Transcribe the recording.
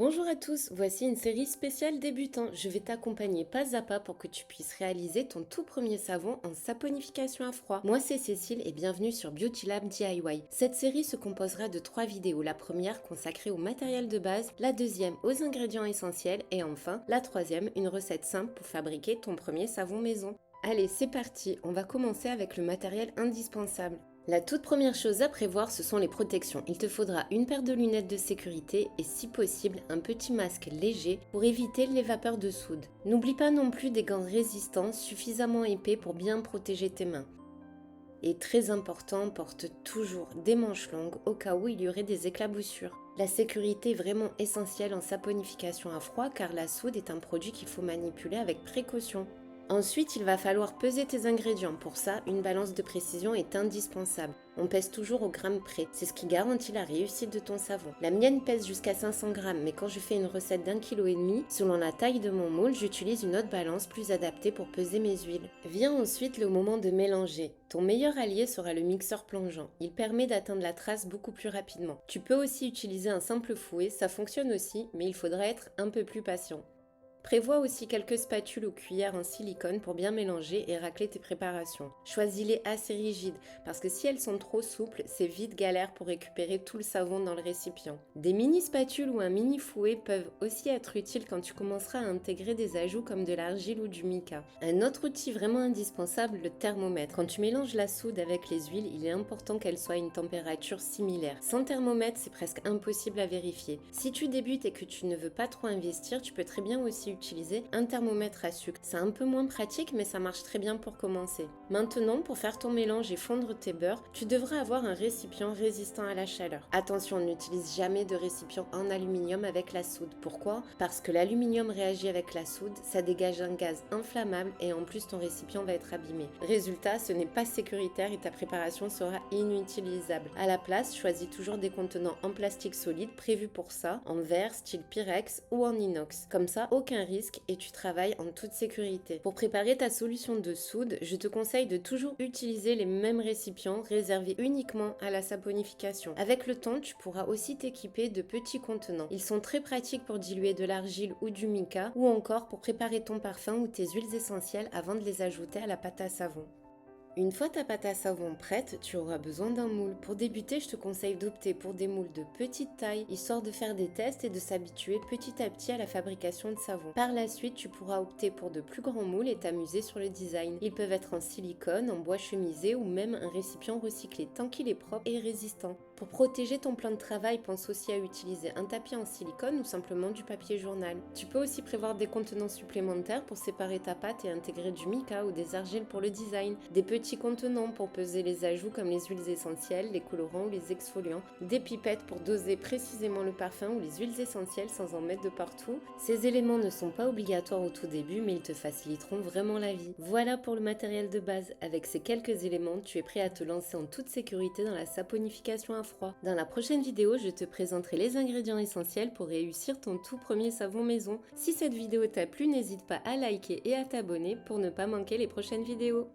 Bonjour à tous, voici une série spéciale débutant. Je vais t'accompagner pas à pas pour que tu puisses réaliser ton tout premier savon en saponification à froid. Moi c'est Cécile et bienvenue sur Beauty Lab DIY. Cette série se composera de 3 vidéos, la première consacrée au matériel de base, la deuxième aux ingrédients essentiels et enfin la troisième une recette simple pour fabriquer ton premier savon maison. Allez c'est parti, on va commencer avec le matériel indispensable. La toute première chose à prévoir, ce sont les protections. Il te faudra une paire de lunettes de sécurité et si possible un petit masque léger pour éviter les vapeurs de soude. N'oublie pas non plus des gants résistants suffisamment épais pour bien protéger tes mains. Et très important, porte toujours des manches longues au cas où il y aurait des éclaboussures. La sécurité est vraiment essentielle en saponification à froid car la soude est un produit qu'il faut manipuler avec précaution. Ensuite, il va falloir peser tes ingrédients. Pour ça, une balance de précision est indispensable. On pèse toujours au gramme près, c'est ce qui garantit la réussite de ton savon. La mienne pèse jusqu'à 500 grammes, mais quand je fais une recette d'1,5 kg, selon la taille de mon moule, j'utilise une autre balance plus adaptée pour peser mes huiles. Vient ensuite le moment de mélanger. Ton meilleur allié sera le mixeur plongeant. Il permet d'atteindre la trace beaucoup plus rapidement. Tu peux aussi utiliser un simple fouet, ça fonctionne aussi, mais il faudra être un peu plus patient. Prévois aussi quelques spatules ou cuillères en silicone pour bien mélanger et racler tes préparations. Choisis-les assez rigides parce que si elles sont trop souples, c'est vite galère pour récupérer tout le savon dans le récipient. Des mini spatules ou un mini fouet peuvent aussi être utiles quand tu commenceras à intégrer des ajouts comme de l'argile ou du mica. Un autre outil vraiment indispensable, le thermomètre. Quand tu mélanges la soude avec les huiles, il est important qu'elle soit à une température similaire. Sans thermomètre, c'est presque impossible à vérifier. Si tu débutes et que tu ne veux pas trop investir, tu peux très bien aussi utiliser un thermomètre à sucre. C'est un peu moins pratique mais ça marche très bien pour commencer. Maintenant, pour faire ton mélange et fondre tes beurres, tu devras avoir un récipient résistant à la chaleur. Attention, n'utilise jamais de récipient en aluminium avec la soude. Pourquoi? Parce que l'aluminium réagit avec la soude, ça dégage un gaz inflammable et en plus ton récipient va être abîmé. Résultat, ce n'est pas sécuritaire et ta préparation sera inutilisable. À la place, choisis toujours des contenants en plastique solide prévus pour ça, en verre, style Pyrex ou en inox. Comme ça, aucun risque et tu travailles en toute sécurité. Pour préparer ta solution de soude, je te conseille de toujours utiliser les mêmes récipients réservés uniquement à la saponification. Avec le temps, tu pourras aussi t'équiper de petits contenants. Ils sont très pratiques pour diluer de l'argile ou du mica ou encore pour préparer ton parfum ou tes huiles essentielles avant de les ajouter à la pâte à savon. Une fois ta pâte à savon prête, tu auras besoin d'un moule. Pour débuter, je te conseille d'opter pour des moules de petite taille, histoire de faire des tests et de s'habituer petit à petit à la fabrication de savon. Par la suite, tu pourras opter pour de plus grands moules et t'amuser sur le design. Ils peuvent être en silicone, en bois chemisé ou même un récipient recyclé, tant qu'il est propre et résistant. Pour protéger ton plan de travail, pense aussi à utiliser un tapis en silicone ou simplement du papier journal. Tu peux aussi prévoir des contenants supplémentaires pour séparer ta pâte et intégrer du mica ou des argiles pour le design, des petits contenants pour peser les ajouts comme les huiles essentielles, les colorants ou les exfoliants, des pipettes pour doser précisément le parfum ou les huiles essentielles sans en mettre de partout. Ces éléments ne sont pas obligatoires au tout début mais ils te faciliteront vraiment la vie. Voilà pour le matériel de base. Avec ces quelques éléments, tu es prêt à te lancer en toute sécurité dans la saponification à froid. Dans la prochaine vidéo, je te présenterai les ingrédients essentiels pour réussir ton tout premier savon maison. Si cette vidéo t'a plu, n'hésite pas à liker et à t'abonner pour ne pas manquer les prochaines vidéos.